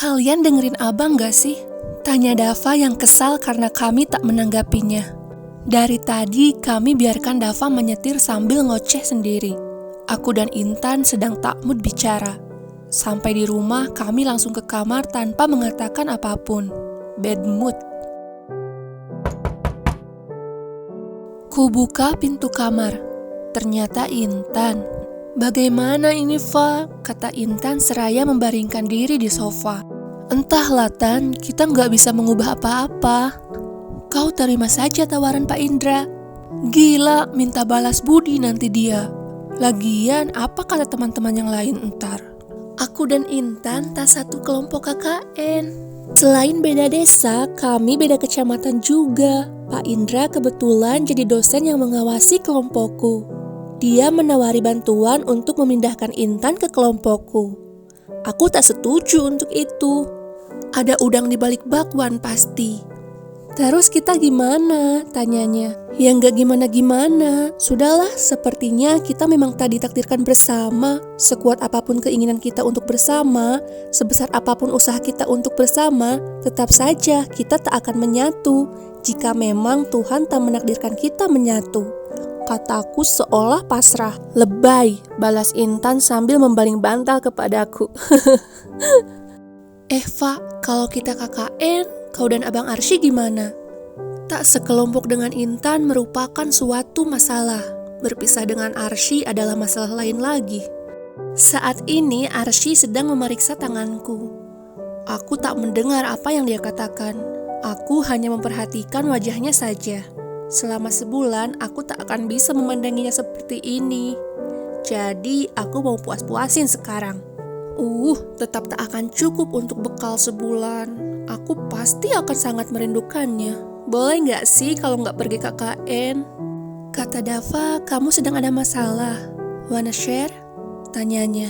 Kalian dengerin abang gak sih? Tanya Dava yang kesal karena kami tak menanggapinya. Dari tadi kami biarkan Dava menyetir sambil ngoceh sendiri. Aku dan Intan sedang tak mood bicara. Sampai di rumah kami langsung ke kamar tanpa mengatakan apapun. Bad mood. Ku buka pintu kamar. Ternyata Intan. "Bagaimana ini, Fa?" kata Intan seraya membaringkan diri di sofa. "Entahlah, Tan, kita nggak bisa mengubah apa-apa. Kau terima saja tawaran Pak Indra." Gila, minta balas budi nanti dia. Lagian, apa kata teman-teman yang lain entar? Aku dan Intan tak satu kelompok KKN. Selain beda desa, kami beda kecamatan juga. Pak Indra kebetulan jadi dosen yang mengawasi kelompokku. Dia menawari bantuan untuk memindahkan Intan ke kelompokku. Aku tak setuju untuk itu. Ada udang di balik bakwan pasti. "Terus kita gimana?" tanyanya. "Ya nggak gimana-gimana. Sudahlah, sepertinya kita memang tak ditakdirkan bersama. Sekuat apapun keinginan kita untuk bersama, sebesar apapun usaha kita untuk bersama, tetap saja kita tak akan menyatu jika memang Tuhan tak menakdirkan kita menyatu," kataku seolah pasrah. "Lebay," balas Intan sambil membaling bantal kepadaku. "Eva, kalau kita KKN, kau dan Abang Arsy gimana?" Tak sekelompok dengan Intan merupakan suatu masalah. Berpisah dengan Arsy adalah masalah lain lagi. Saat ini Arsy sedang memeriksa tanganku. Aku tak mendengar apa yang dia katakan. Aku hanya memperhatikan wajahnya saja. Selama sebulan aku tak akan bisa memandanginya seperti ini. Jadi aku mau puas-puasin sekarang. Tetap tak akan cukup untuk bekal sebulan. Aku pasti akan sangat merindukannya. Boleh gak sih kalau gak pergi KKN? Kata Dava, "Kamu sedang ada masalah. Wanna share?" tanyanya.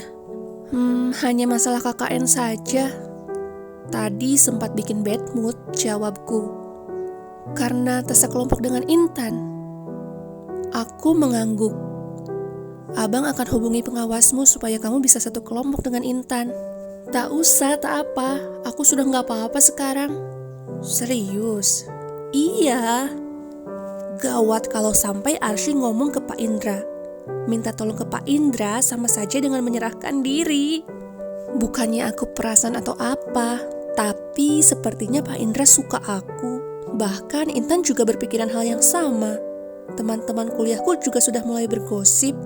Hanya masalah KKN saja. Tadi sempat bikin bad mood, jawabku. Karena tak sekelompok dengan Intan. Aku mengangguk. "Abang akan hubungi pengawasmu supaya kamu bisa satu kelompok dengan Intan." "Tak usah, tak apa. Aku sudah gak apa-apa sekarang." "Serius?" "Iya." Gawat kalau sampai Arsy ngomong ke Pak Indra. Minta tolong ke Pak Indra sama saja dengan menyerahkan diri. Bukannya aku perasan atau apa, tapi sepertinya Pak Indra suka aku. Bahkan Intan juga berpikiran hal yang sama. Teman-teman kuliahku juga sudah mulai bergosip.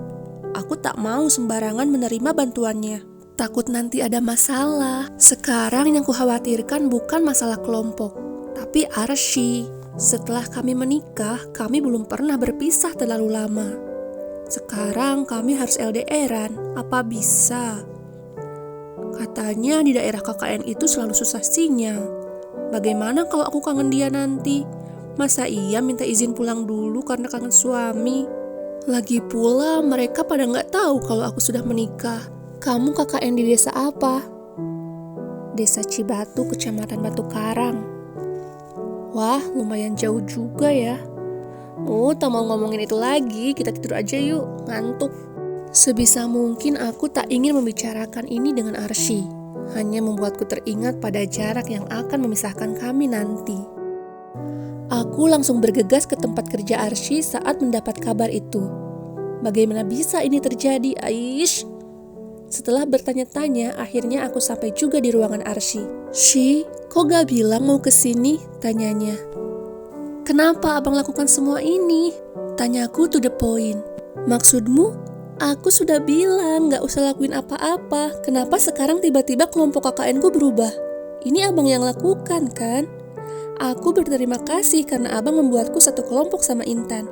Aku tak mau sembarangan menerima bantuannya. Takut nanti ada masalah. Sekarang yang kukhawatirkan bukan masalah kelompok, tapi Arsy. Setelah kami menikah, kami belum pernah berpisah terlalu lama. Sekarang kami harus LDR-an. Apa bisa? Katanya di daerah KKN itu selalu susah sinyal. Bagaimana kalau aku kangen dia nanti? Masa iya minta izin pulang dulu karena kangen suami? Lagi pula mereka pada gak tahu kalau aku sudah menikah. "Kamu KKN di desa apa?" "Desa Cibatu, Kecamatan Batu Karang." "Wah, lumayan jauh juga ya." Tak mau ngomongin itu lagi, kita tidur aja yuk, ngantuk." Sebisa mungkin aku tak ingin membicarakan ini dengan Arsy. Hanya membuatku teringat pada jarak yang akan memisahkan kami nanti. Aku langsung bergegas ke tempat kerja Arsy saat mendapat kabar itu. Bagaimana bisa ini terjadi, Aish? Setelah bertanya-tanya, akhirnya aku sampai juga di ruangan Arsy. "Shi, kok gak bilang mau kesini?" tanyanya. "Kenapa abang lakukan semua ini?" tanyaku to the point. "Maksudmu? Aku sudah bilang gak usah lakuin apa-apa. Kenapa sekarang tiba-tiba kelompok KKN ku berubah? Ini abang yang lakukan kan? Aku berterima kasih karena abang membuatku satu kelompok sama Intan.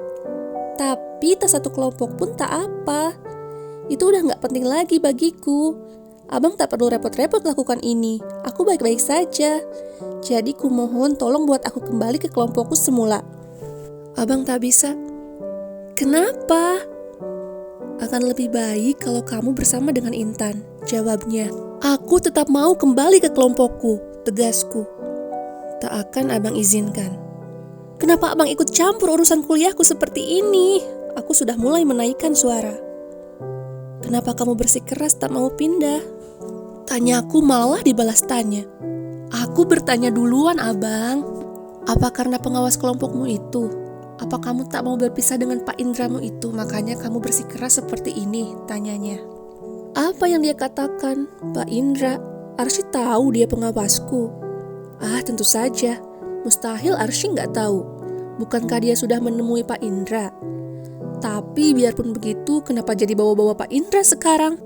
Tapi tak satu kelompok pun tak apa. Itu udah gak penting lagi bagiku. Abang tak perlu repot-repot lakukan ini. Aku baik-baik saja. Jadi kumohon tolong buat aku kembali ke kelompokku semula." "Abang tak bisa." "Kenapa?" "Akan lebih baik kalau kamu bersama dengan Intan," jawabnya. "Aku tetap mau kembali ke kelompokku," tegasku. "Tak akan abang izinkan." "Kenapa abang ikut campur urusan kuliahku seperti ini?" Aku sudah mulai menaikkan suara. "Kenapa kamu bersikeras tak mau pindah?" Tanyaku malah dibalas tanya. Aku bertanya duluan, Abang. Apa karena pengawas kelompokmu itu? Apa kamu tak mau berpisah dengan Pak Indramu itu, makanya kamu bersikeras seperti ini? Tanyanya. Apa yang dia katakan? Pak Indra, Arsy tahu dia pengawasku. Tentu saja. Mustahil Arsy nggak tahu. Bukankah dia sudah menemui Pak Indra? Tapi biarpun begitu, kenapa jadi bawa-bawa Pak Indra sekarang?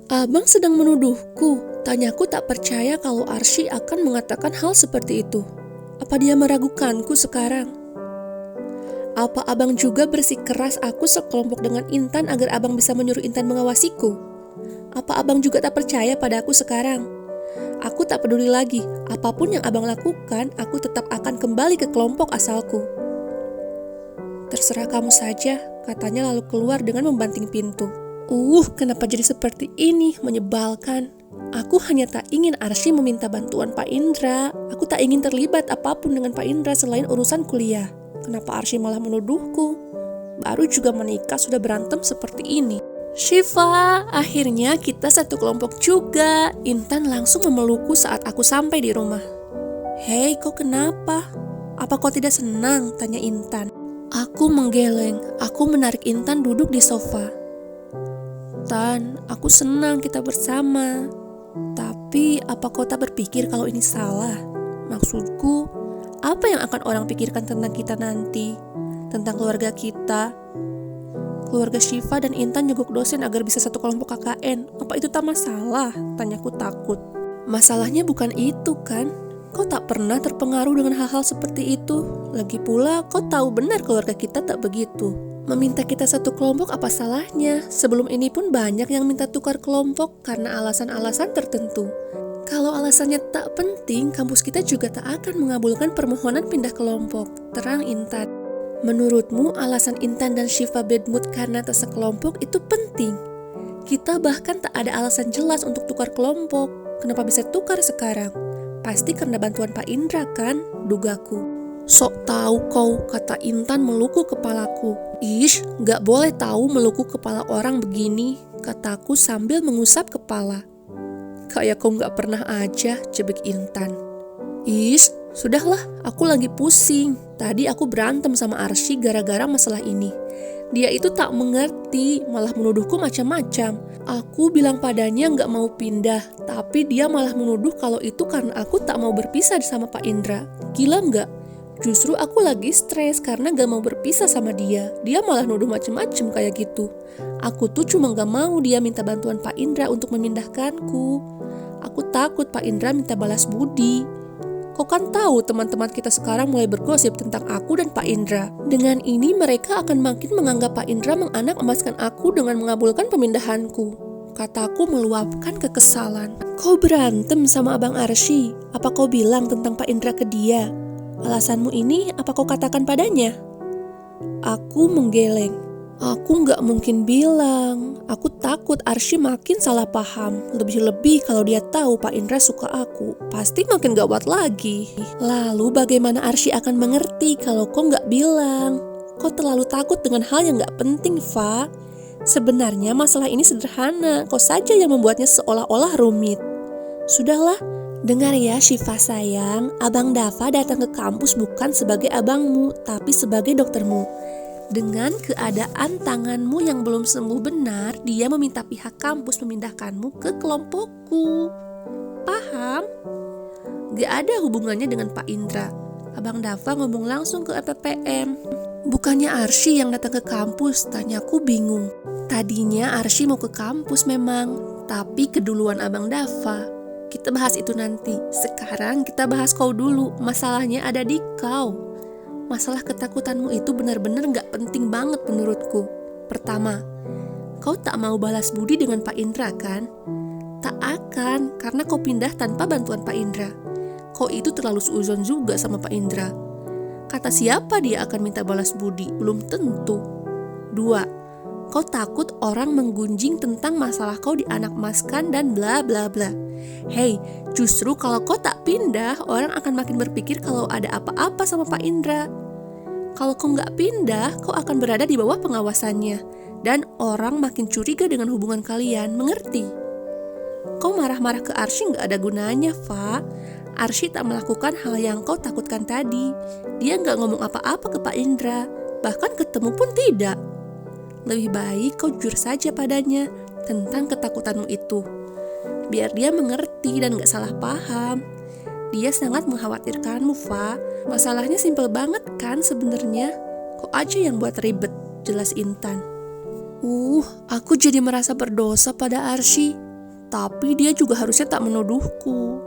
Abang sedang menuduhku. Tanyaku tak percaya kalau Arsy akan mengatakan hal seperti itu. Apa dia meragukanku sekarang? Apa abang juga bersikeras aku sekelompok dengan Intan agar abang bisa menyuruh Intan mengawasiku? Apa abang juga tak percaya pada aku sekarang? Aku tak peduli lagi. Apapun yang abang lakukan, aku tetap akan kembali ke kelompok asalku. Terserah kamu saja, katanya lalu keluar dengan membanting pintu. Kenapa jadi seperti ini? Menyebalkan. Aku hanya tak ingin Arsy meminta bantuan Pak Indra. Aku tak ingin terlibat apapun dengan Pak Indra selain urusan kuliah. Kenapa Arsy malah menuduhku? Baru juga menikah sudah berantem seperti ini. Syifa, akhirnya kita satu kelompok juga. Intan langsung memelukku saat aku sampai di rumah. Hei, kau kenapa? Apa kau tidak senang? Tanya Intan. Aku menggeleng. Aku menarik Intan duduk di sofa. Tan, aku senang kita bersama. Tapi apa kau tak berpikir kalau ini salah? Maksudku, apa yang akan orang pikirkan tentang kita nanti? Tentang keluarga kita? Keluarga Syifa dan Intan nyogok dosen agar bisa satu kelompok KKN. Apa itu tak masalah? Tanyaku takut. Masalahnya bukan itu kan? Kau tak pernah terpengaruh dengan hal-hal seperti itu. Lagi pula kau tahu benar keluarga kita tak begitu. Meminta kita satu kelompok apa salahnya? Sebelum ini pun banyak yang minta tukar kelompok karena alasan-alasan tertentu. Kalau alasannya tak penting, kampus kita juga tak akan mengabulkan permohonan pindah kelompok. Terang Intan. Menurutmu alasan Intan dan Syifa bad mood karena tak sekelompok itu penting? Kita bahkan tak ada alasan jelas untuk tukar kelompok. Kenapa bisa tukar sekarang? Pasti karena bantuan Pak Indra kan? Dugaku. Sok tahu kau, kata Intan meluku kepalaku. Gak boleh tahu meluku kepala orang begini, kataku sambil mengusap kepala. Kayak kau gak pernah aja, jebek Intan. Sudahlah, aku lagi pusing. Tadi aku berantem sama Arsy gara-gara masalah ini. Dia itu tak mengerti, malah menuduhku macam-macam. Aku bilang padanya gak mau pindah, tapi dia malah menuduh kalau itu karena aku tak mau berpisah sama Pak Indra. Gila gak? Justru aku lagi stres karena gak mau berpisah sama dia. Dia malah nuduh macem-macem kayak gitu. Aku tuh cuma gak mau dia minta bantuan Pak Indra untuk memindahkanku. Aku takut Pak Indra minta balas budi. Kau kan tahu teman-teman kita sekarang mulai bergosip tentang aku dan Pak Indra. Dengan ini mereka akan makin menganggap Pak Indra menganak emaskan aku dengan mengabulkan pemindahanku. Kataku meluapkan kekesalan. Kau berantem sama Abang Arsy. Apa kau bilang tentang Pak Indra ke dia? Alasanmu ini apa kau katakan padanya? Aku menggeleng. Aku gak mungkin bilang. Aku takut Arsy makin salah paham. Lebih-lebih kalau dia tahu Pak Indra suka aku, pasti makin gawat lagi. Lalu bagaimana Arsy akan mengerti kalau kau gak bilang? Kau terlalu takut dengan hal yang gak penting, Fa. Sebenarnya masalah ini sederhana. Kau saja yang membuatnya seolah-olah rumit. Sudahlah. Dengar ya Syifa sayang, Abang Dava datang ke kampus bukan sebagai abangmu, tapi sebagai doktermu. Dengan keadaan tanganmu yang belum sembuh benar, dia meminta pihak kampus memindahkanmu ke kelompokku. Paham? Gak ada hubungannya dengan Pak Indra. Abang Dava ngomong langsung ke FPPM. Bukannya Arsy yang datang ke kampus, tanyaku bingung. Tadinya Arsy mau ke kampus memang, tapi keduluan Abang Dava. Kita bahas itu nanti. Sekarang kita bahas kau dulu. Masalahnya ada di kau. Masalah ketakutanmu itu benar-benar gak penting banget menurutku. Pertama, kau tak mau balas budi dengan Pak Indra kan? Tak akan, karena kau pindah tanpa bantuan Pak Indra. Kau itu terlalu seuzon juga sama Pak Indra. Kata siapa dia akan minta balas budi? Belum tentu. Dua, kau takut orang menggunjing tentang masalah kau dianakmaskan dan bla bla bla. Hei, justru kalau kau tak pindah, orang akan makin berpikir kalau ada apa-apa sama Pak Indra. Kalau kau nggak pindah, kau akan berada di bawah pengawasannya. Dan orang makin curiga dengan hubungan kalian, mengerti? Kau marah-marah ke Arsy gak ada gunanya, Fa. Arsy tak melakukan hal yang kau takutkan tadi. Dia gak ngomong apa-apa ke Pak Indra, bahkan ketemu pun tidak. Lebih baik kau jujur saja padanya tentang ketakutanmu itu, biar dia mengerti dan gak salah paham. Dia sangat mengkhawatirkanmu, Fa. Masalahnya simpel banget kan sebenarnya. Kau aja yang buat ribet, jelas Intan. Aku jadi merasa berdosa pada Arsy. Tapi dia juga harusnya tak menuduhku.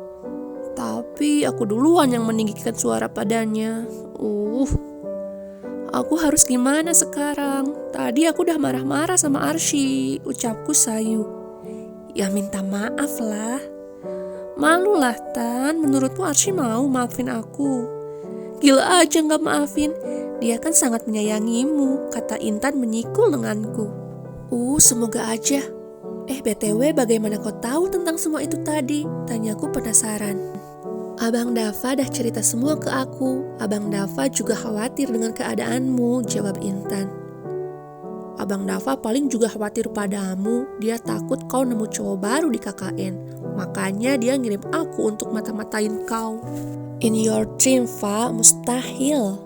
Tapi aku duluan yang meninggikan suara padanya. Aku harus gimana sekarang? Tadi aku udah marah-marah sama Arsy, ucapku sayu. Ya minta maaf lah. Malu lah Tan, menurutmu Arsy mau maafin aku? Gila aja gak maafin, dia kan sangat menyayangimu, kata Intan menyikul lenganku. Semoga aja. BTW bagaimana kau tahu tentang semua itu tadi? Tanyaku penasaran. Abang Dava dah cerita semua ke aku. Abang Dava juga khawatir dengan keadaanmu, jawab Intan. Abang Dava paling juga khawatir padamu. Dia takut kau nemu cowok baru di KKN. Makanya dia ngirim aku untuk mata-matain kau. In your dream, Fa, mustahil.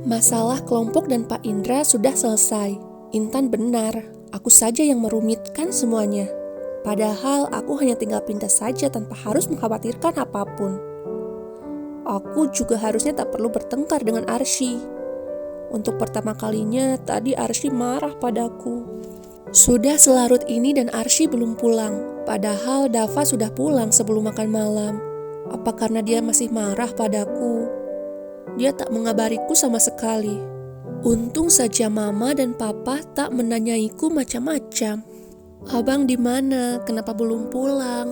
Masalah kelompok dan Pak Indra sudah selesai. Intan benar, aku saja yang merumitkan semuanya. Padahal aku hanya tinggal pindah saja tanpa harus mengkhawatirkan apapun. Aku juga harusnya tak perlu bertengkar dengan Arsy. Untuk pertama kalinya tadi Arsy marah padaku. Sudah selarut ini dan Arsy belum pulang. Padahal Dava sudah pulang sebelum makan malam. Apa karena dia masih marah padaku? Dia tak mengabariku sama sekali. Untung saja Mama dan Papa tak menanyaiku macam-macam. Abang di mana? Kenapa belum pulang?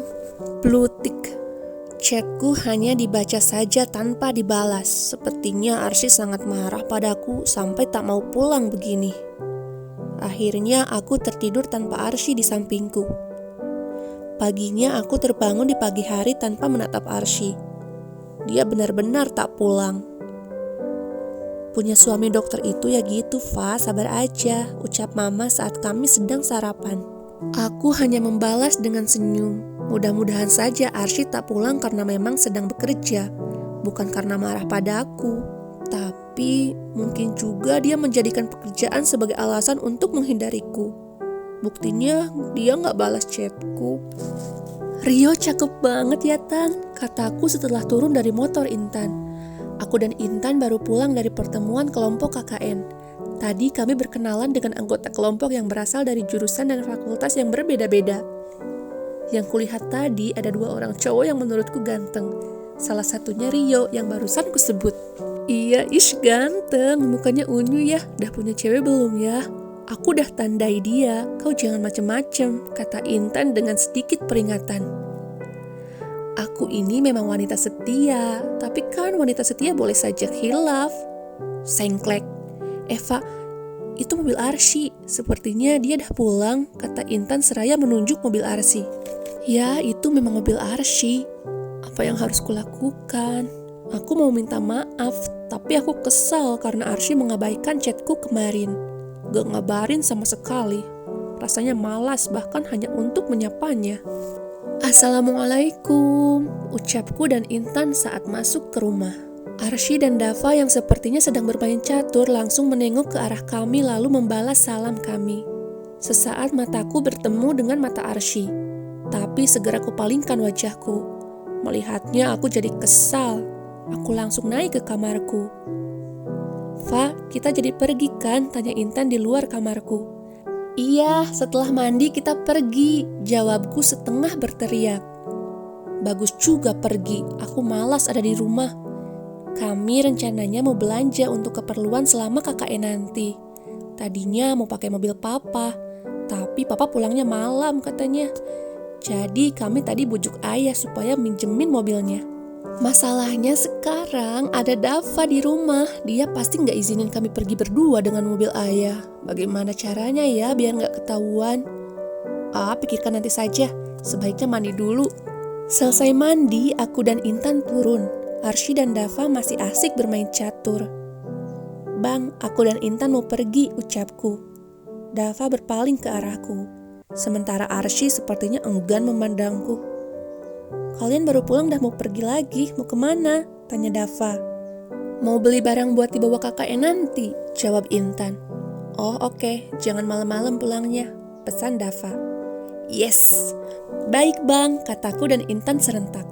Blue tick. Chatku hanya dibaca saja tanpa dibalas. Sepertinya Arsy sangat marah padaku sampai tak mau pulang begini. Akhirnya aku tertidur tanpa Arsy di sampingku. Paginya aku terbangun di pagi hari tanpa menatap Arsy. Dia benar-benar tak pulang. Punya suami dokter itu ya gitu, Fa, sabar aja, ucap Mama saat kami sedang sarapan. Aku hanya membalas dengan senyum. Mudah-mudahan saja Arsy tak pulang karena memang sedang bekerja, bukan karena marah padaku. Tapi mungkin juga dia menjadikan pekerjaan sebagai alasan untuk menghindariku. Buktinya dia gak balas chatku. Rio cakep banget ya Tan, kataku setelah turun dari motor Intan. Aku dan Intan baru pulang dari pertemuan kelompok KKN. Tadi kami berkenalan dengan anggota kelompok yang berasal dari jurusan dan fakultas yang berbeda-beda. Yang kulihat tadi ada 2 orang cowok yang menurutku ganteng. Salah satunya Rio yang barusan kusebut. Iya, ganteng, mukanya unyu ya. Udah punya cewek belum ya? Aku udah tandai dia, kau jangan macem-macem, kata Intan dengan sedikit peringatan. Aku ini memang wanita setia, tapi kan wanita setia boleh saja khilaf. Sengklek. Eva, itu mobil Arsy. Sepertinya dia dah pulang, kata Intan seraya menunjuk mobil Arsy. Ya, itu memang mobil Arsy. Apa yang harus kulakukan? Aku mau minta maaf, tapi aku kesal karena Arsy mengabaikan chatku kemarin. Gak ngabarin sama sekali. Rasanya malas bahkan hanya untuk menyapanya. Assalamualaikum, ucapku dan Intan saat masuk ke rumah. Arsy dan Dava yang sepertinya sedang bermain catur langsung menengok ke arah kami lalu membalas salam kami. Sesaat mataku bertemu dengan mata Arsy, tapi segera kupalingkan wajahku. Melihatnya aku jadi kesal. Aku langsung naik ke kamarku. Fa, kita jadi pergi kan? Tanya Intan di luar kamarku. Iya, setelah mandi kita pergi, jawabku setengah berteriak. Bagus juga pergi, aku malas ada di rumah. Kami rencananya mau belanja untuk keperluan selama KKN nanti. Tadinya mau pakai mobil Papa, tapi Papa pulangnya malam katanya. Jadi kami tadi bujuk ayah supaya minjemin mobilnya. Masalahnya sekarang ada Dava di rumah. Dia pasti gak izinin kami pergi berdua dengan mobil ayah. Bagaimana caranya ya biar gak ketahuan? Pikirkan nanti saja. Sebaiknya mandi dulu. Selesai mandi, aku dan Intan turun. Arsy dan Dava masih asik bermain catur. Bang, aku dan Intan mau pergi, ucapku. Dava berpaling ke arahku. Sementara Arsy sepertinya enggan memandangku. Kalian baru pulang dah mau pergi lagi, mau kemana? Tanya Dava. Mau beli barang buat dibawa KKN nanti, jawab Intan. Oh oke, jangan malam-malam pulangnya, pesan Dava. Yes, baik bang, kataku dan Intan serentak.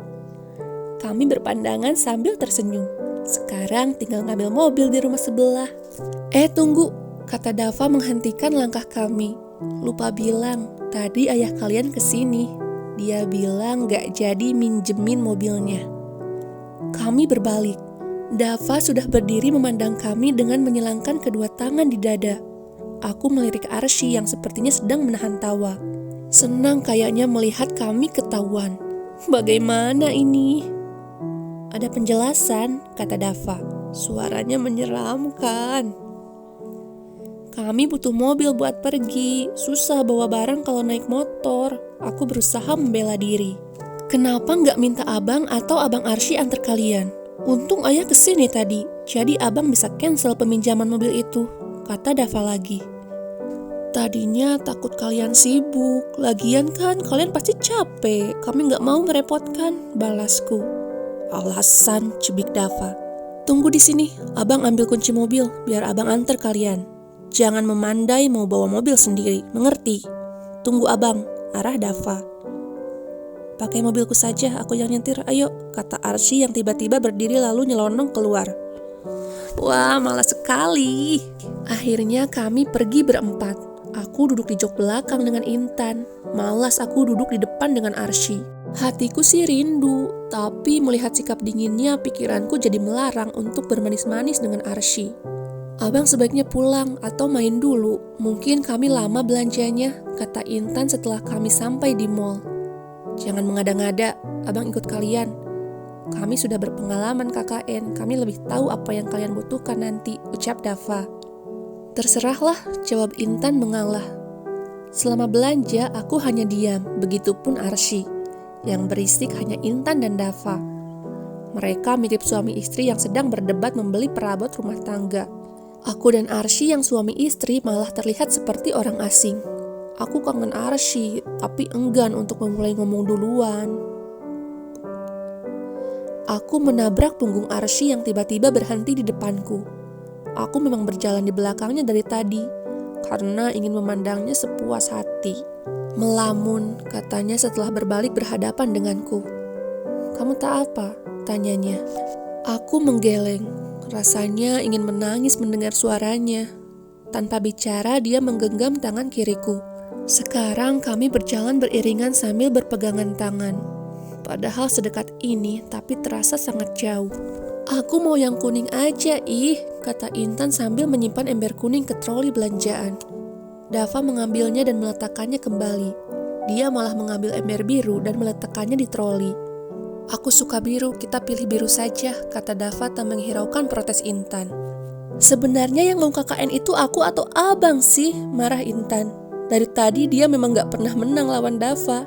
Kami berpandangan sambil tersenyum. Sekarang tinggal ngambil mobil di rumah sebelah. Tunggu, kata Dava menghentikan langkah kami. Lupa bilang, tadi ayah kalian kesini. Dia bilang gak jadi minjemin mobilnya. Kami berbalik. Dava sudah berdiri memandang kami dengan menyilangkan kedua tangan di dada. Aku melirik Arsy yang sepertinya sedang menahan tawa. Senang kayaknya melihat kami ketahuan. Bagaimana ini? Ada penjelasan, kata Dava. Suaranya menyeramkan. Kami butuh mobil buat pergi. Susah bawa barang kalau naik motor. Aku berusaha membela diri. Kenapa nggak minta abang atau abang Arsy antar kalian? Untung ayah kesini tadi. Jadi abang bisa cancel peminjaman mobil itu, kata Dava lagi. Tadinya takut kalian sibuk. Lagian kan kalian pasti capek. Kami nggak mau merepotkan, balasku. Alasan, cibik Dava. Tunggu di sini, abang ambil kunci mobil biar abang antar kalian. Jangan memandai mau bawa mobil sendiri, mengerti? Tunggu abang, arah Dava. Pakai mobilku saja, aku yang nyetir, ayo, kata Arsy yang tiba-tiba berdiri lalu nyelonong keluar. Wah, malas sekali. Akhirnya kami pergi berempat. Aku duduk di jok belakang dengan Intan. Malas aku duduk di depan dengan Arsy. Hatiku sih rindu, tapi melihat sikap dinginnya, pikiranku jadi melarang untuk bermanis-manis dengan Arsy. Abang sebaiknya pulang atau main dulu. Mungkin kami lama belanjanya, kata Intan setelah kami sampai di mall. Jangan mengada-ngada, abang ikut kalian. Kami sudah berpengalaman KKN, kami lebih tahu apa yang kalian butuhkan nanti, ucap Dava. Terserahlah, jawab Intan mengalah. Selama belanja, aku hanya diam, begitupun Arsy. Yang berisik hanya Intan dan Dava. Mereka mirip suami istri yang sedang berdebat membeli perabot rumah tangga. Aku dan Arsy yang suami istri malah terlihat seperti orang asing. Aku kangen Arsy, tapi enggan untuk memulai ngomong duluan. Aku menabrak punggung Arsy yang tiba-tiba berhenti di depanku. Aku memang berjalan di belakangnya dari tadi, karena ingin memandangnya sepuas hati. Melamun, katanya setelah berbalik berhadapan denganku. Kamu tak apa? Tanyanya. Aku menggeleng. Rasanya ingin menangis mendengar suaranya. Tanpa bicara, dia menggenggam tangan kiriku. Sekarang kami berjalan beriringan sambil berpegangan tangan. Padahal sedekat ini, tapi terasa sangat jauh. Aku mau yang kuning aja, kata Intan sambil menyimpan ember kuning ke troli belanjaan. Dava mengambilnya dan meletakkannya kembali. Dia malah mengambil ember biru dan meletakkannya di troli. Aku suka biru, kita pilih biru saja, kata Dava tak menghiraukan protes Intan. Sebenarnya yang mau KKN itu aku atau abang sih, marah Intan. Dari tadi dia memang gak pernah menang lawan Dava.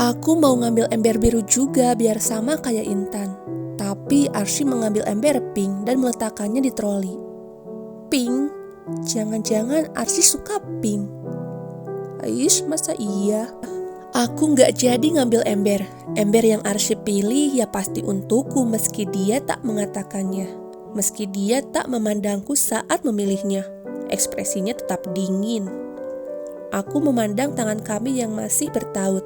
Aku mau ngambil ember biru juga biar sama kayak Intan. Tapi Arsy mengambil ember pink dan meletakkannya di troli. Pink? Jangan-jangan Arsy suka pink. Aish, masa iya? Aku gak jadi ngambil ember. Ember yang Arsy pilih ya pasti untukku meski dia tak mengatakannya. Meski dia tak memandangku saat memilihnya. Ekspresinya tetap dingin. Aku memandang tangan kami yang masih bertaut.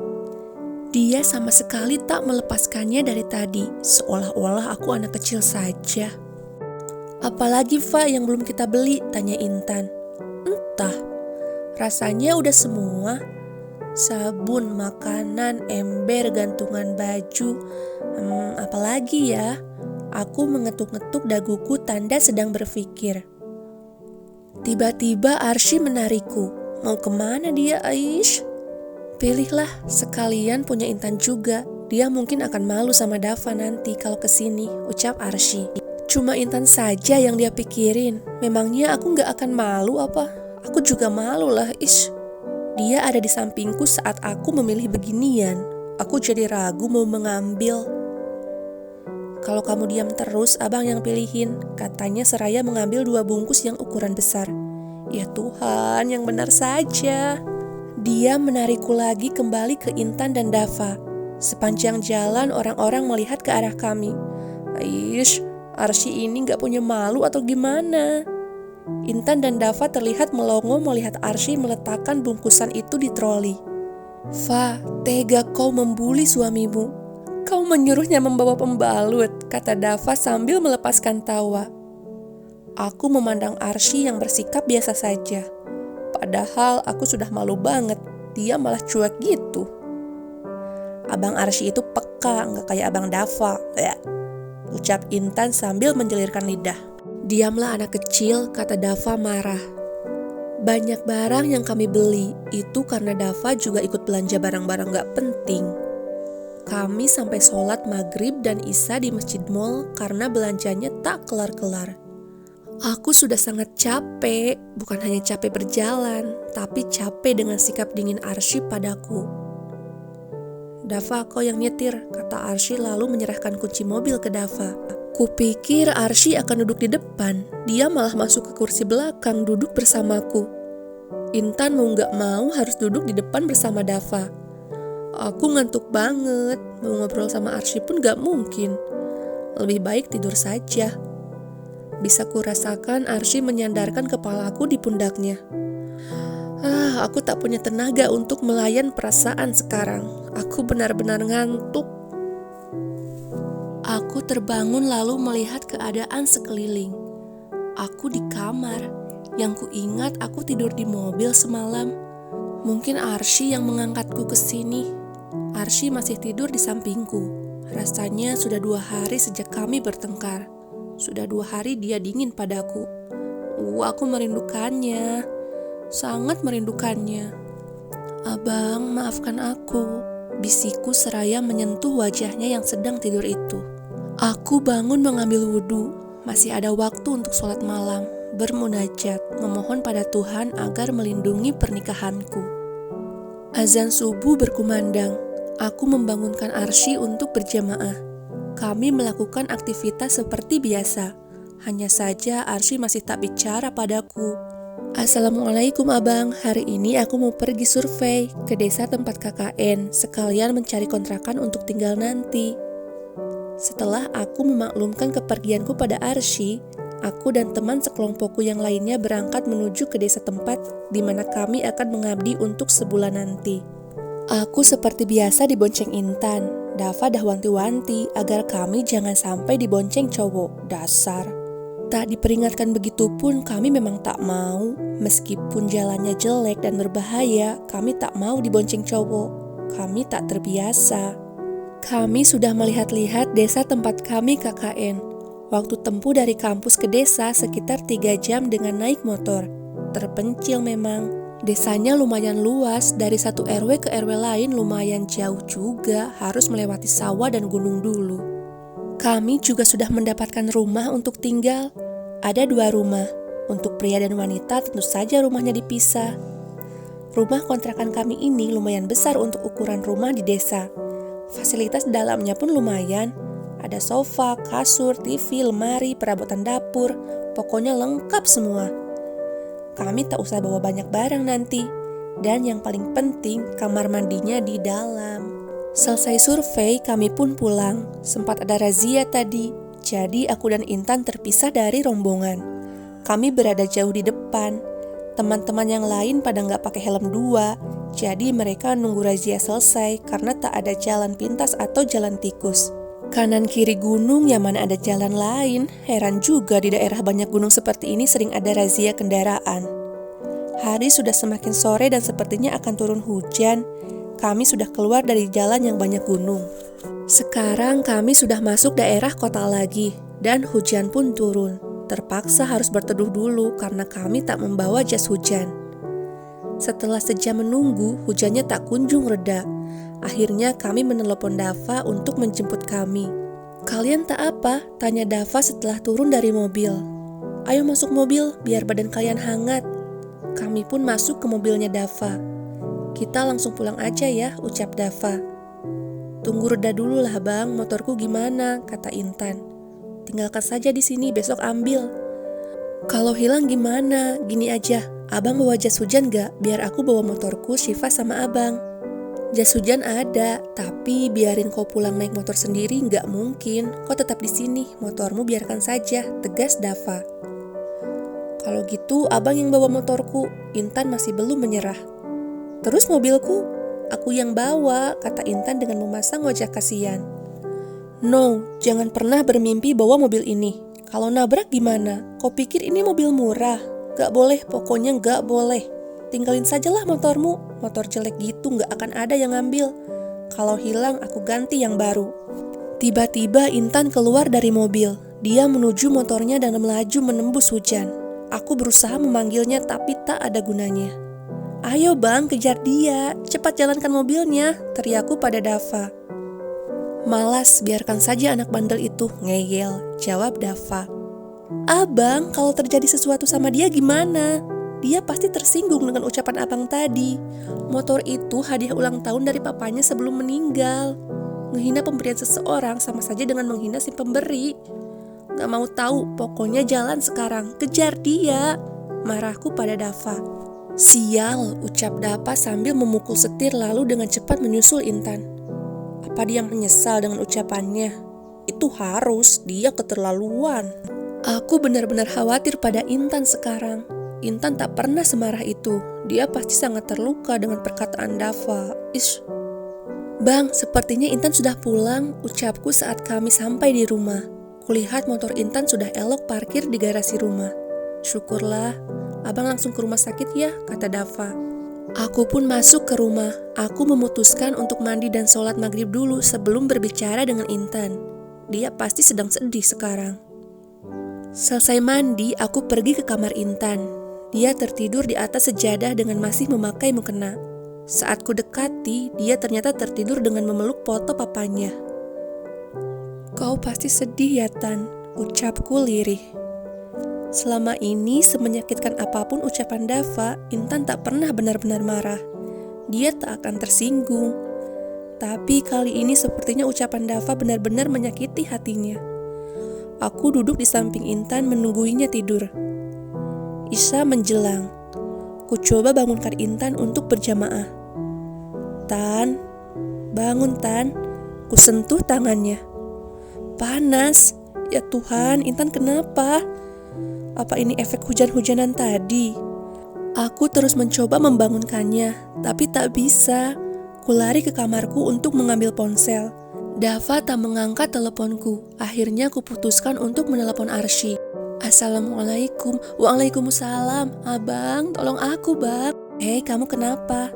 Dia sama sekali tak melepaskannya dari tadi. Seolah-olah aku anak kecil saja. Apalagi Fa yang belum kita beli? Tanya Intan. Entah. Rasanya udah semua. Sabun, makanan, ember, gantungan baju. Apalagi ya? Aku mengetuk-ngetuk daguku tanda sedang berpikir. Tiba-tiba Arsy menarikku. Mau kemana dia, Aish? Pilihlah, sekalian punya Intan juga. Dia mungkin akan malu sama Dava nanti kalau kesini, ucap Arsy. Cuma Intan saja yang dia pikirin. Memangnya aku gak akan malu apa? Aku juga malu lah, Ish. Dia ada di sampingku saat aku memilih beginian. Aku jadi ragu mau mengambil. Kalau kamu diam terus, abang yang pilihin, katanya seraya mengambil 2 bungkus yang ukuran besar. Ya Tuhan, yang benar saja. Dia menarikku lagi kembali ke Intan dan Dava. Sepanjang jalan orang-orang melihat ke arah kami. Aish, Arsy ini gak punya malu atau gimana? Intan dan Dava terlihat melongo melihat Arsy meletakkan bungkusan itu di troli. "Fa, tega kau membuli suamimu. Kau menyuruhnya membawa pembalut," kata Dava sambil melepaskan tawa. Aku memandang Arsy yang bersikap biasa saja. Padahal aku sudah malu banget, dia malah cuek gitu. Abang Arsy itu peka, gak kayak abang Dava. Ucap Intan sambil menjelirkan lidah. "Diamlah anak kecil," kata Dava marah. Banyak barang yang kami beli, itu karena Dava juga ikut belanja barang-barang gak penting. Kami sampai sholat maghrib dan isya di masjid mall karena belanjanya tak kelar-kelar. Aku sudah sangat capek, bukan hanya capek berjalan, tapi capek dengan sikap dingin Arsy padaku. "Dava, kau yang nyetir," kata Arsy lalu menyerahkan kunci mobil ke Dava. Kupikir Arsy akan duduk di depan, dia malah masuk ke kursi belakang duduk bersamaku. Intan mau gak mau harus duduk di depan bersama Dava. Aku ngantuk banget, mau ngobrol sama Arsy pun gak mungkin. Lebih baik tidur saja. Bisa kurasakan Arsy menyandarkan kepalaku di pundaknya. Aku tak punya tenaga untuk melayan perasaan sekarang. Aku benar-benar ngantuk. Aku terbangun lalu melihat keadaan sekeliling. Aku di kamar. Yang kuingat aku tidur di mobil semalam. Mungkin Arsy yang mengangkatku ke sini. Arsy masih tidur di sampingku. Rasanya sudah 2 hari sejak kami bertengkar. Sudah 2 hari dia dingin padaku. Aku merindukannya. Sangat merindukannya. "Abang, maafkan aku," bisikku seraya menyentuh wajahnya yang sedang tidur itu. Aku bangun mengambil wudhu. Masih ada waktu untuk sholat malam, bermunajat, memohon pada Tuhan agar melindungi pernikahanku. Azan subuh berkumandang. Aku membangunkan Arsy untuk berjamaah. Kami melakukan aktivitas seperti biasa. Hanya saja Arsy masih tak bicara padaku. "Assalamualaikum abang, hari ini aku mau pergi survei ke desa tempat KKN, sekalian mencari kontrakan untuk tinggal nanti." Setelah aku memaklumkan kepergianku pada Arsy, aku dan teman sekelompokku yang lainnya berangkat menuju ke desa tempat di mana kami akan mengabdi untuk sebulan nanti. Aku seperti biasa dibonceng Intan. Dava dah wanti-wanti agar kami jangan sampai dibonceng cowok. Dasar. Tak diperingatkan begitu pun kami memang tak mau. Meskipun jalannya jelek dan berbahaya, kami tak mau dibonceng cowok. Kami tak terbiasa. Kami sudah melihat-lihat desa tempat kami KKN. Waktu tempuh dari kampus ke desa sekitar 3 jam dengan naik motor. Terpencil memang. Desanya lumayan luas, dari satu RW ke RW lain lumayan jauh juga, harus melewati sawah dan gunung dulu. Kami juga sudah mendapatkan rumah untuk tinggal. Ada 2 rumah. Untuk pria dan wanita tentu saja rumahnya dipisah. Rumah kontrakan kami ini lumayan besar untuk ukuran rumah di desa. Fasilitas dalamnya pun lumayan. Ada sofa, kasur, TV, lemari, perabotan dapur. Pokoknya lengkap semua. Kami tak usah bawa banyak barang nanti. Dan yang paling penting, kamar mandinya di dalam. Selesai survei, kami pun pulang. Sempat ada razia tadi. Jadi aku dan Intan terpisah dari rombongan. Kami berada jauh di depan. Teman-teman yang lain pada nggak pakai helm 2. Jadi mereka nunggu razia selesai karena tak ada jalan pintas atau jalan tikus. Kanan kiri gunung yang mana ada jalan lain. Heran juga di daerah banyak gunung seperti ini sering ada razia kendaraan. Hari sudah semakin sore dan sepertinya akan turun hujan. Kami sudah keluar dari jalan yang banyak gunung. Sekarang kami sudah masuk daerah kota lagi dan hujan pun turun. Terpaksa harus berteduh dulu karena kami tak membawa jas hujan. Setelah sejam menunggu, hujannya tak kunjung reda. Akhirnya kami menelepon Dava untuk menjemput kami. "Kalian tak apa?" tanya Dava setelah turun dari mobil. "Ayo masuk mobil biar badan kalian hangat." Kami pun masuk ke mobilnya Dava. "Kita langsung pulang aja ya," ucap Dava. "Tunggu reda dulu lah bang, motorku gimana?" kata Intan. "Tinggalkan saja di sini, besok ambil." "Kalau hilang gimana? Gini aja, Abang bawa jas hujan gak? Biar aku bawa motorku, Syifa sama abang. Jas hujan ada, tapi biarin kau pulang naik motor sendiri nggak mungkin. Kau tetap di sini, motormu biarkan saja, tegas Dava. Kalau gitu abang yang bawa motorku, Intan masih belum menyerah. Terus mobilku? Aku yang bawa, kata Intan dengan memasang wajah kasihan. No, jangan pernah bermimpi bawa mobil ini. Kalau nabrak gimana? Kau pikir ini mobil murah? Gak boleh, pokoknya gak boleh. Tinggalin sajalah motormu, motor jelek gitu gak akan ada yang ngambil. Kalau hilang aku ganti yang baru. Tiba-tiba Intan keluar dari mobil. Dia menuju motornya dan melaju menembus hujan. Aku berusaha memanggilnya tapi tak ada gunanya. Ayo bang, kejar dia, cepat jalankan mobilnya, teriakku pada Dava. Malas, biarkan saja anak bandel itu, ngeyel, jawab Dava. Abang, kalau terjadi sesuatu sama dia gimana? Dia pasti tersinggung dengan ucapan abang tadi. Motor itu hadiah ulang tahun dari papanya sebelum meninggal. Menghina pemberian seseorang sama saja dengan menghina si pemberi. Gak mau tahu, pokoknya jalan sekarang, kejar dia, marahku pada Dava. Sial, ucap Dava sambil memukul setir lalu dengan cepat menyusul Intan. Apa dia menyesal dengan ucapannya? Itu harus, dia keterlaluan. Aku benar-benar khawatir pada Intan sekarang. Intan tak pernah semarah itu. Dia pasti sangat terluka dengan perkataan Dava. Ish. Bang, sepertinya Intan sudah pulang, ucapku saat kami sampai di rumah. Kulihat motor Intan sudah elok parkir di garasi rumah. Syukurlah, abang langsung ke rumah sakit ya, kata Dava. Aku pun masuk ke rumah. Aku memutuskan untuk mandi dan sholat maghrib dulu sebelum berbicara dengan Intan. Dia pasti sedang sedih sekarang. Selesai mandi, aku pergi ke kamar Intan. Dia tertidur di atas sejadah dengan masih memakai mukena. Saat ku dekati, dia ternyata tertidur dengan memeluk foto papanya. Kau pasti sedih ya Tan, ucapku lirih. Selama ini, semenyakitkan apapun ucapan Dava, Intan tak pernah benar-benar marah. Dia tak akan tersinggung. Tapi kali ini sepertinya ucapan Dava benar-benar menyakiti hatinya. Aku duduk di samping Intan menungguinya tidur. Isya menjelang. Ku coba bangunkan Intan untuk berjamaah. Tan, bangun Tan. Ku sentuh tangannya. Panas. Ya Tuhan, Intan kenapa? Apa ini efek hujan-hujanan tadi? Aku terus mencoba membangunkannya, tapi tak bisa. Ku lari ke kamarku untuk mengambil ponsel. Dava tak mengangkat teleponku. Akhirnya ku putuskan untuk menelepon Arsy. Assalamualaikum. Waalaikumsalam. Abang, tolong aku bang. Hei, kamu kenapa?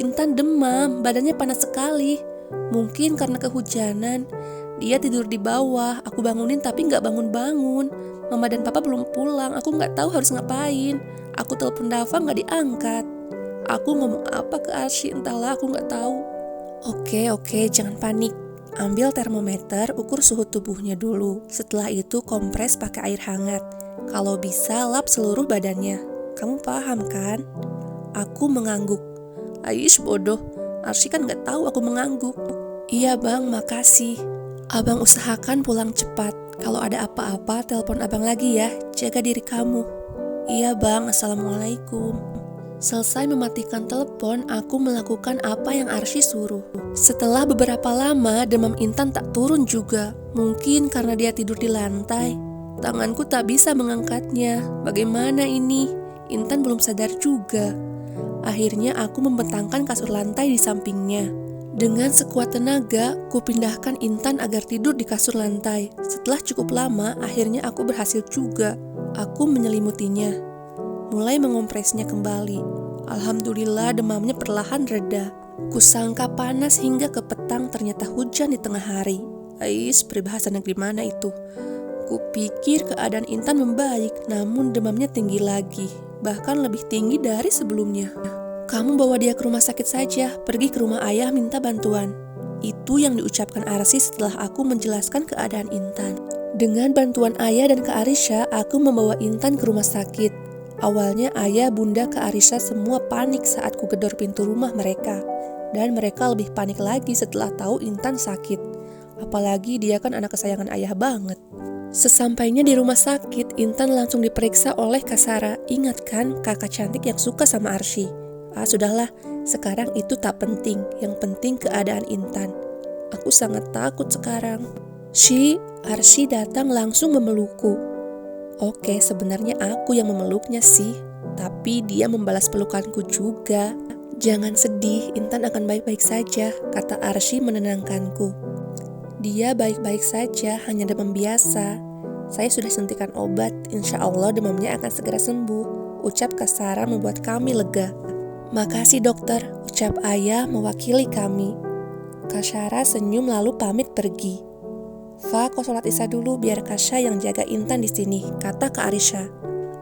Intan demam, badannya panas sekali. Mungkin karena kehujanan. Dia tidur di bawah. Aku bangunin tapi gak bangun-bangun. Mama dan papa belum pulang. Aku gak tahu harus ngapain. Aku telepon Dava gak diangkat. Aku ngomong apa ke Arsy entahlah, aku gak tahu. Oke, jangan panik. Ambil termometer, ukur suhu tubuhnya dulu. Setelah itu kompres pakai air hangat. Kalau bisa lap seluruh badannya. Kamu paham kan? Aku mengangguk. Aish bodoh, Arsy kan gak tahu aku mengangguk. Iya bang, makasih. Abang usahakan pulang cepat. Kalau ada apa-apa, telepon abang lagi ya. Jaga diri kamu. Iya bang, assalamualaikum. Selesai mematikan telepon, aku melakukan apa yang Arsy suruh. Setelah beberapa lama, demam Intan tak turun juga. Mungkin karena dia tidur di lantai. Tanganku tak bisa mengangkatnya. Bagaimana ini? Intan belum sadar juga. Akhirnya aku membentangkan kasur lantai di sampingnya. Dengan sekuat tenaga, ku pindahkan Intan agar tidur di kasur lantai. Setelah cukup lama, akhirnya aku berhasil juga. Aku menyelimutinya. Mulai mengompresnya kembali. Alhamdulillah demamnya perlahan reda. Kusangka panas hingga ke petang, ternyata hujan di tengah hari. Ais, peribahasa negeri mana itu? Kupikir keadaan Intan membaik, namun demamnya tinggi lagi. Bahkan lebih tinggi dari sebelumnya. Kamu bawa dia ke rumah sakit saja, pergi ke rumah ayah minta bantuan. Itu yang diucapkan Arsy setelah aku menjelaskan keadaan Intan. Dengan bantuan ayah dan Kak Arisha, aku membawa Intan ke rumah sakit. Awalnya ayah, bunda, Kak Arisha semua panik saat ku gedor pintu rumah mereka. Dan mereka lebih panik lagi setelah tahu Intan sakit. Apalagi dia kan anak kesayangan ayah banget. Sesampainya di rumah sakit, Intan langsung diperiksa oleh Kak Sarah. Ingat kan kakak cantik yang suka sama Arsy? Sudahlah, sekarang itu tak penting. Yang penting keadaan Intan. Aku sangat takut sekarang. Arsy datang langsung memelukku. Oke, sebenarnya aku yang memeluknya sih. Tapi dia membalas pelukanku juga. Jangan sedih, Intan akan baik-baik saja, kata Arsy menenangkanku. Dia baik-baik saja, hanya demam biasa. Saya sudah suntikan obat, insya Allah demamnya akan segera sembuh, ucap Kak Sarah membuat kami lega. Makasih dokter, ucap ayah mewakili kami. Kak Sarah senyum lalu pamit pergi. Kau sholat isya dulu biar Kasya yang jaga Intan di sini, kata Kak Arisha.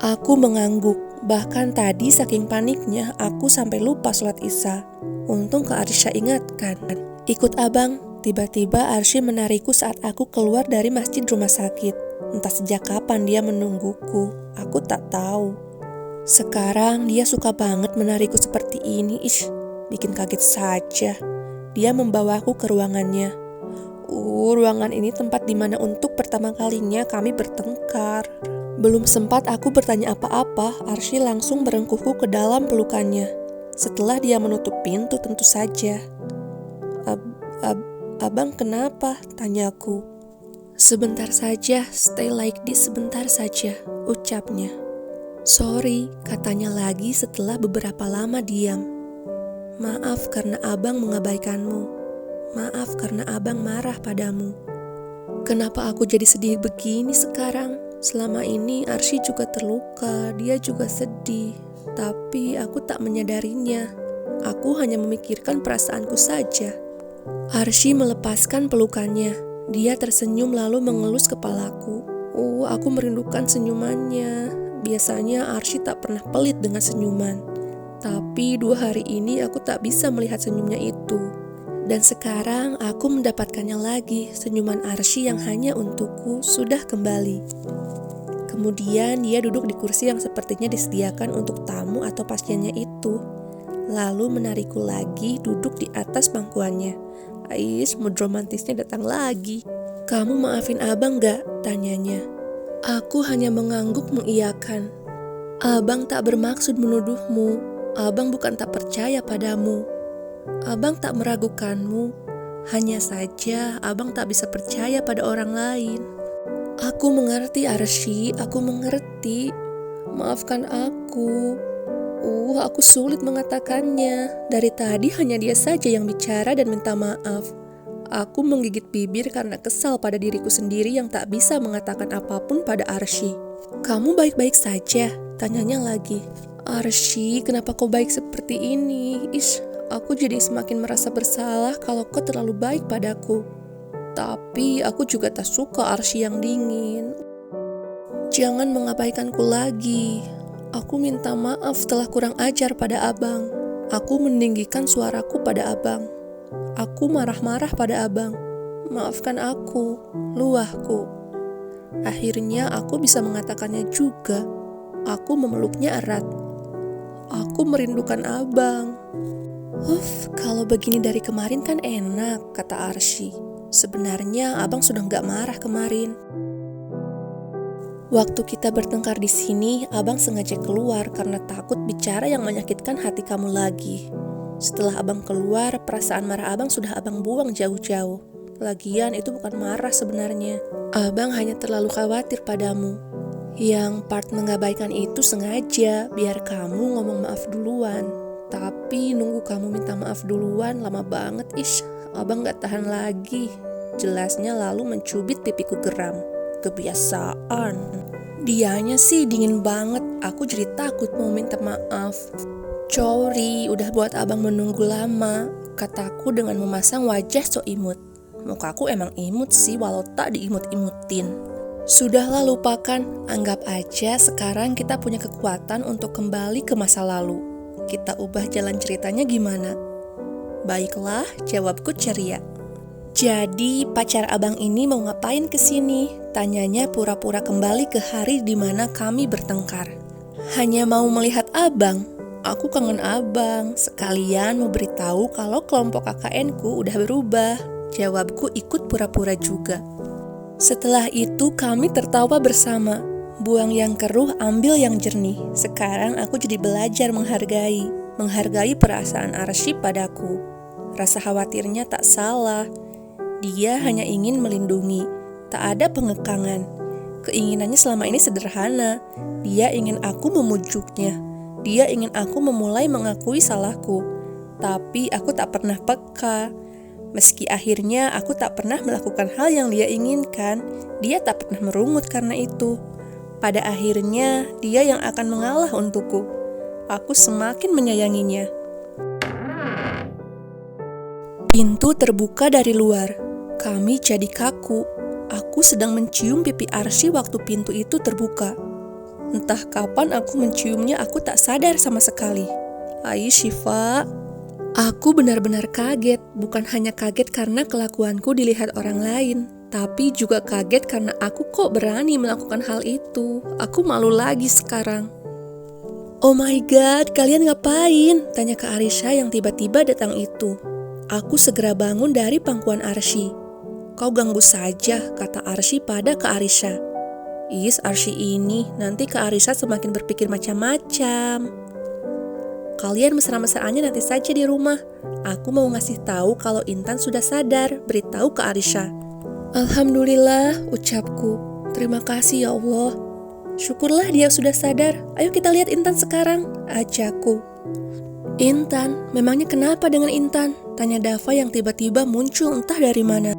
Aku mengangguk, bahkan tadi saking paniknya aku sampai lupa sholat isya. Untung Kak Arisha ingatkan. Ikut abang. Tiba-tiba Arsy menarikku saat aku keluar dari masjid rumah sakit. Entah sejak kapan dia menungguku, aku tak tahu. Sekarang dia suka banget menarikku seperti ini, bikin kaget saja. Dia membawaku ke ruangannya. Ruangan ini tempat dimana untuk pertama kalinya kami bertengkar. Belum sempat aku bertanya apa-apa, Arsy langsung merengkuhku ke dalam pelukannya. Setelah dia menutup pintu tentu saja. Abang kenapa? Tanyaku. Sebentar saja, stay like this sebentar saja, ucapnya. Sorry, katanya lagi setelah beberapa lama diam. Maaf karena abang mengabaikanmu. Maaf karena abang marah padamu. Kenapa aku jadi sedih begini sekarang? Selama ini Arsy juga terluka, dia juga sedih. Tapi aku tak menyadarinya. Aku hanya memikirkan perasaanku saja. Arsy melepaskan pelukannya. Dia tersenyum lalu mengelus kepalaku. Aku merindukan senyumannya. Biasanya Arsy tak pernah pelit dengan senyuman. Tapi 2 hari ini aku tak bisa melihat senyumnya itu. Dan sekarang aku mendapatkannya lagi. Senyuman Arsy yang hanya untukku sudah kembali. Kemudian dia duduk di kursi yang sepertinya disediakan untuk tamu atau pasiennya itu. Lalu menarikku lagi duduk di atas pangkuannya. Mood romantisnya datang lagi. Kamu maafin abang gak? Tanyanya. Aku hanya mengangguk mengiyakan. Abang tak bermaksud menuduhmu. Abang bukan tak percaya padamu. Abang tak meragukanmu. Hanya saja abang tak bisa percaya pada orang lain. Aku mengerti Arsy, aku mengerti. Maafkan aku. Aku sulit mengatakannya. Dari tadi hanya dia saja yang bicara dan minta maaf. Aku menggigit bibir karena kesal pada diriku sendiri yang tak bisa mengatakan apapun pada Arsy. Kamu baik-baik saja? Tanyanya lagi. Arsy, kenapa kau baik seperti ini? Aku jadi semakin merasa bersalah kalau kau terlalu baik padaku. Tapi aku juga tak suka Arsy yang dingin. Jangan mengabaikanku lagi. Aku minta maaf telah kurang ajar pada abang. Aku meninggikan suaraku pada abang. Aku marah-marah pada abang. Maafkan aku, luahku. Akhirnya aku bisa mengatakannya juga. Aku memeluknya erat. Aku merindukan abang. Kalau begini dari kemarin kan enak, kata Arsy. Sebenarnya abang sudah gak marah kemarin. Waktu kita bertengkar di sini, abang sengaja keluar karena takut bicara yang menyakitkan hati kamu lagi. Setelah abang keluar, perasaan marah abang sudah abang buang jauh-jauh. Lagian itu bukan marah sebenarnya. Abang hanya terlalu khawatir padamu. Yang part mengabaikan itu sengaja, biar kamu ngomong maaf duluan. Tapi nunggu kamu minta maaf duluan lama banget, abang gak tahan lagi. Jelasnya lalu mencubit pipiku geram. Kebiasaan. Dianya sih dingin banget. Aku jadi takut mau minta maaf. Sorry, udah buat abang menunggu lama, kataku dengan memasang wajah so imut. Mukaku emang imut sih walau tak diimut-imutin. Sudahlah lupakan, anggap aja sekarang kita punya kekuatan untuk kembali ke masa lalu. Kita ubah jalan ceritanya gimana? Baiklah, jawabku ceria. Jadi pacar abang ini mau ngapain kesini? Tanyanya pura-pura kembali ke hari di mana kami bertengkar. Hanya mau melihat abang. Aku kangen abang. Sekalian mau beritahu kalau kelompok KKN ku udah berubah. Jawabku ikut pura-pura juga. Setelah itu kami tertawa bersama. Buang yang keruh, ambil yang jernih. Sekarang aku jadi belajar menghargai perasaan Arsy padaku. Rasa khawatirnya tak salah. Dia hanya ingin melindungi, tak ada pengekangan. Keinginannya selama ini sederhana. Dia ingin aku memujuknya. Dia ingin aku memulai mengakui salahku. Tapi aku tak pernah peka. Meski akhirnya aku tak pernah melakukan hal yang dia inginkan, dia tak pernah merungut karena itu. Pada akhirnya, dia yang akan mengalah untukku. Aku semakin menyayanginya. Pintu terbuka dari luar. Kami jadi kaku. Aku sedang mencium pipi Arsy waktu pintu itu terbuka. Entah kapan aku menciumnya, aku tak sadar sama sekali. Hai Syifa. Aku benar-benar kaget. Bukan hanya kaget karena kelakuanku dilihat orang lain, tapi juga kaget karena aku kok berani melakukan hal itu. Aku malu lagi sekarang. Oh my god, kalian ngapain? Tanya ke Arisha yang tiba-tiba datang itu. Aku segera bangun dari pangkuan Arsy. Kau ganggu saja, kata Arsy pada ke Arisha. Arsy ini, nanti ke Arisha semakin berpikir macam-macam. Kalian mesra-mesraannya nanti saja di rumah. Aku mau ngasih tahu kalau Intan sudah sadar, beritahu ke Arisha. Alhamdulillah, ucapku. Terima kasih ya Allah. Syukurlah dia sudah sadar. Ayo kita lihat Intan sekarang, ajakku. Intan, memangnya kenapa dengan Intan? Tanya Dava yang tiba-tiba muncul entah dari mana.